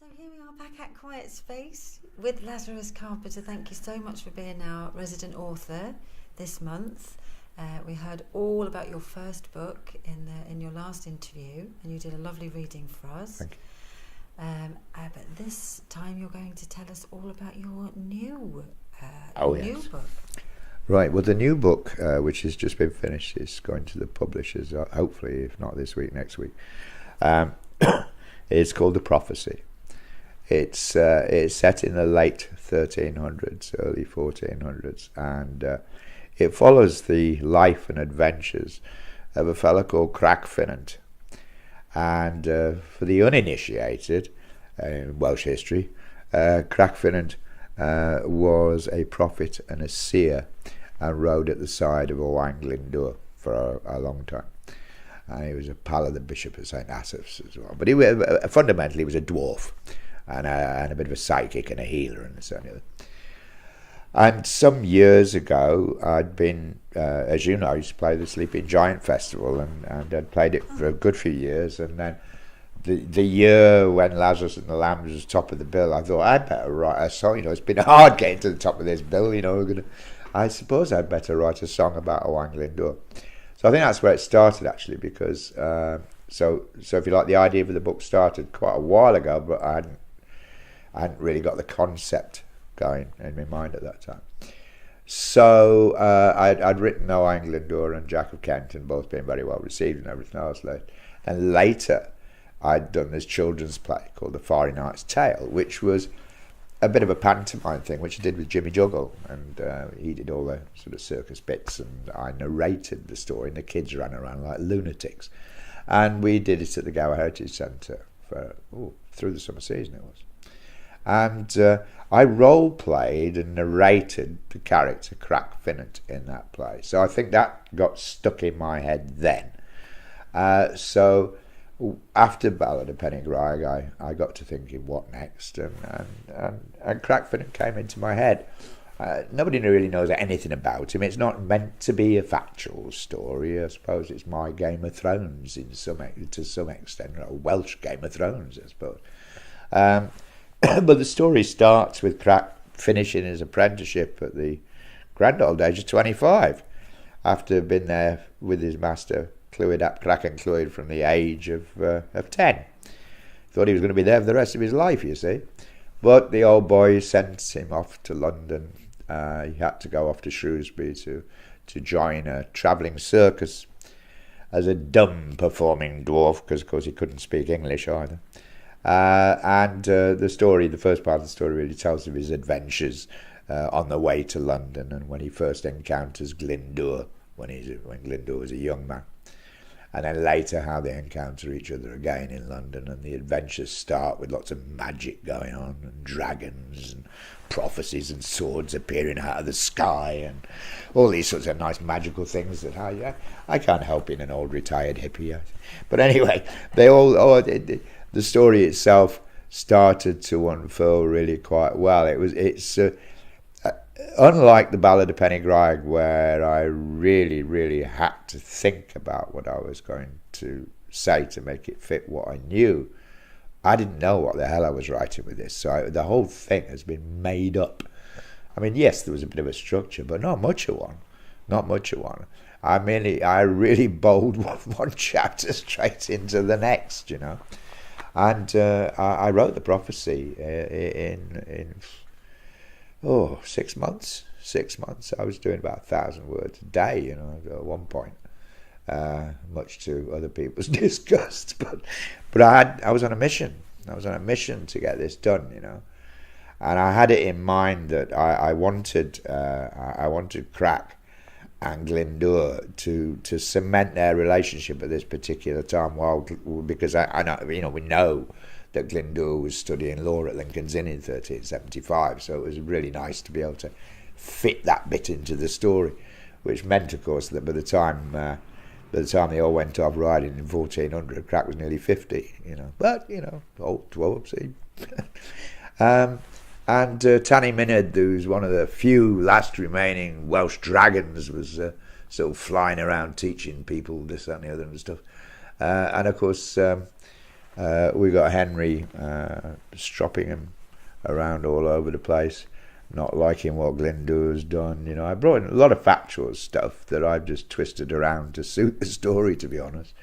So here we are back at Quiet Space with Lazarus Carpenter. Thank you so much for being our resident author this month. We heard all about your first book in your last interview, and you did a lovely reading for us. Thank you. But this time you're going to tell us all about your new book. Right, well, the new book, which has just been finished, is going to the publishers, hopefully, if not this week, next week. It's called The Prophecy. It's set in the late 1300s, early 1400s, and it follows the life and adventures of a fellow called Carpenter. And for the uninitiated in Welsh history, Carpenter was a prophet and a seer, and rode at the side of Owain Glyndŵr for a long time. And he was a pal of the Bishop of St. Asaph's as well. But fundamentally he was a dwarf and a bit of a psychic and a healer and so on. And some years ago, I'd been, as you know, I used to play the Sleeping Giant Festival, and I'd played it for a good few years. And then the year when Lazarus and the Lambs was top of the bill, I thought I'd better write a song. It's been hard getting to the top of this bill. I suppose I'd better write a song about Owain Glyndŵr. So I think that's where it started, actually, because so if you like, the idea for the book started quite a while ago, but I hadn't really got the concept going in my mind at that time. So I'd written Owain Glyndŵr and Jack of Kent, and both been very well received and everything else. And later I'd done this children's play called The Fiery Knight's Tale, which was a bit of a pantomime thing, which I did with Jimmy Juggle, and he did all the sort of circus bits, and I narrated the story, and the kids ran around like lunatics. And we did it at the Gower Heritage Centre through the summer season it was. And I role-played and narrated the character Carpenter in that play. So I think that got stuck in my head then. So after Ballad of Penny Greg, I got to thinking, what next? And Carpenter came into my head. Nobody really knows anything about him. It's not meant to be a factual story. I suppose it's my Game of Thrones to some extent, or a Welsh Game of Thrones, I suppose. But the story starts with finishing his apprenticeship at the grand old age of 25, after having been there with his master Clwyd ap Cracen Clwyd from the age of 10. Thought he was going to be there for the rest of his life, you see. But the old boy sent him off to London. He had to go off to Shrewsbury to join a travelling circus as a dumb performing dwarf, because of course he couldn't speak English either. The first part of the story really tells of his adventures on the way to London, and when he first encounters Glyndŵr, when Glyndŵr was a young man. And then later how they encounter each other again in London, and the adventures start with lots of magic going on, and dragons and prophecies and swords appearing out of the sky, and all these sorts of nice magical things that I can't help being an old retired hippie. But anyway, the story itself started to unfurl really quite well. It's unlike the Ballad of Penny Greg, where I really, really had to think about what I was going to say to make it fit what I knew. I didn't know what the hell I was writing with this, so the whole thing has been made up. I mean, yes, there was a bit of a structure, but not much of one. I really bowled one chapter straight into the next, And I wrote The Prophecy in 6 months. 6 months. I was doing about 1,000 words a day, at one point, much to other people's disgust. But I was on a mission. I was on a mission to get this done, And I had it in mind that I wanted Crack and Glyndŵr to cement their relationship at this particular time, because I know, we know that Glyndŵr was studying law at Lincoln's Inn in 1375, so it was really nice to be able to fit that bit into the story, which meant, of course, that by the time they all went off riding in 1400, Crack was nearly 50, But, old whoopsie. And Tanny Minard, who's one of the few last remaining Welsh dragons, was sort of flying around teaching people this, that and the other and stuff. And of course, We got Henry stropping him around all over the place, not liking what Glyndŵr's done. You know, I brought in a lot of factual stuff that I've just twisted around to suit the story, to be honest.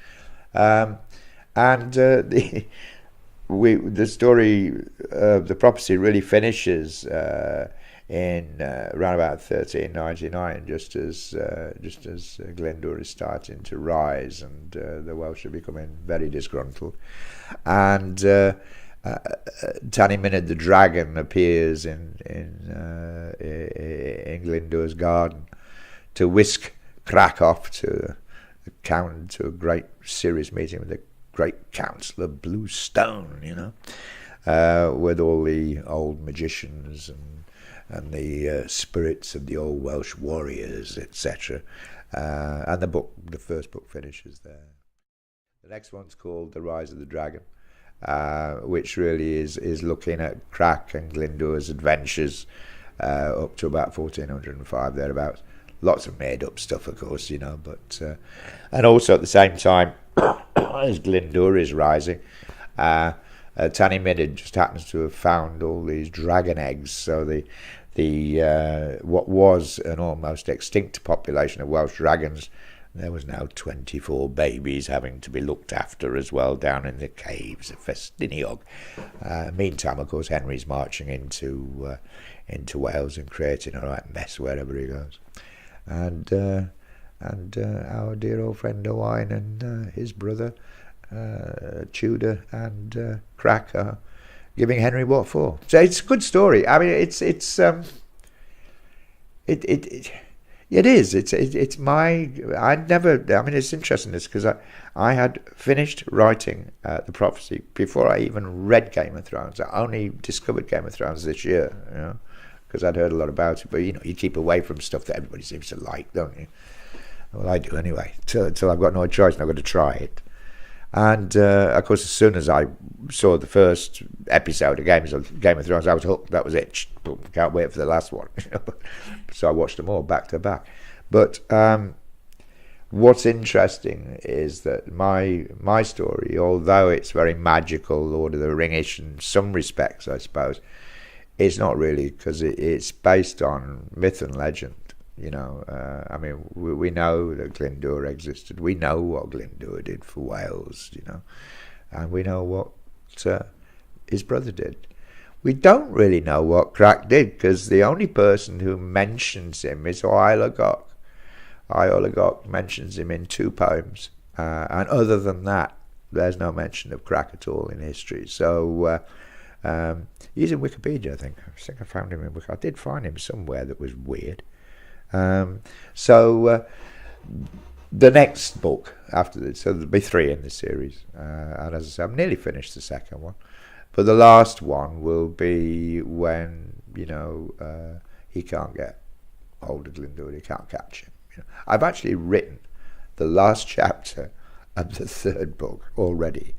The story of the prophecy really finishes in around about 1399, just as Glyndŵr is starting to rise, and the Welsh are becoming very disgruntled, and Tanimyned the dragon appears in Glyndŵr's garden to whisk Crac off to a great serious meeting with the great Council of Blue Stone, you know, with all the old magicians and the spirits of the old Welsh warriors, etc. And the first book finishes there. The next one's called The Rise of the Dragon, which really is looking at Crac and Glyndŵr's adventures up to about 1405, thereabouts. Lots of made-up stuff, of course, you know, but and also at the same time, as Glyndŵr is rising, Tanimyned just happens to have found all these dragon eggs. So the what was an almost extinct population of Welsh dragons, there was now 24 babies having to be looked after as well down in the caves of Festiniog. Meantime, of course, Henry's marching into Wales and creating a right mess wherever he goes. And our dear old friend Owain and his brother Tudor and Crac are giving Henry what for. So it's a good story. I mean, it is. It's my. I mean, it's interesting this because I had finished writing the prophecy before I even read Game of Thrones. I only discovered Game of Thrones this year, you know, because I'd heard a lot about it. But you know, you keep away from stuff that everybody seems to like, don't you? Well, I do anyway. Till I've got no choice, and I've got to try it. And of course, as soon as I saw the first episode of Game of Thrones, I was hooked. That was it. Can't wait for the last one. So I watched them all back to back. But what's interesting is that my story, although it's very magical, Lord of the Ring-ish in some respects, I suppose, it's not really, because it's based on myth and legend. You know, I mean, we know that Glyndŵr existed. We know what Glyndŵr did for Wales, you know, and we know what his brother did. We don't really know what Crac did, because the only person who mentions him is Oilegoch. Oilegoch mentions him in 2 poems, and other than that, there's no mention of Crac at all in history. So he's in Wikipedia, I think. I found him in Wikipedia. I did find him somewhere that was weird. So the next book after this, so there'll be 3 in the series, and as I say, I've nearly finished the second one, but the last one will be when, you know, he can't get hold of Glyndŵr, he can't catch him. You know, I've actually written the last chapter of the 3rd book already.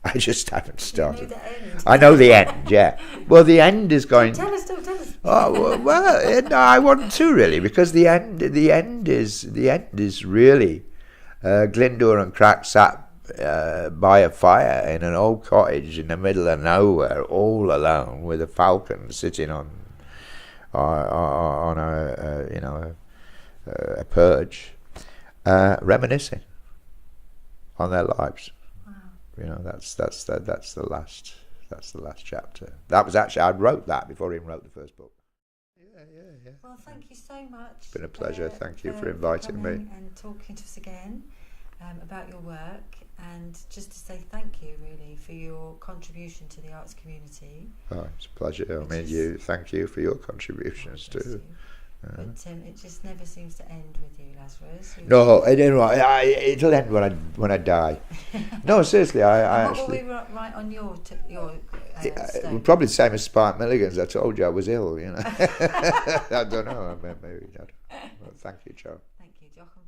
I just haven't started. You know the end. I know the end, yeah. Well, the end is going. Don't tell us. Oh well, no, I want to really, because the end is really Glyndŵr and Crac sat by a fire in an old cottage in the middle of nowhere, all alone, with a falcon sitting on a perch, reminiscing on their lives. You know, that's the last chapter. That was actually, I wrote that before I even wrote the first book. Yeah. Well, thank you so much. It's been a pleasure. Thank you for inviting me and talking to us again about your work, and just to say thank you really for your contribution to the arts community. Oh, it's a pleasure. I mean, thank you for your contributions too. But it just never seems to end with you, Lazarus. No, it'll end when I die. No, seriously, I what actually. What will we write on your stone? Probably the same as Spark Milligan's. I told you I was ill, you know. I don't know. Maybe not. Well, thank you, Joe. Thank you, Joachim.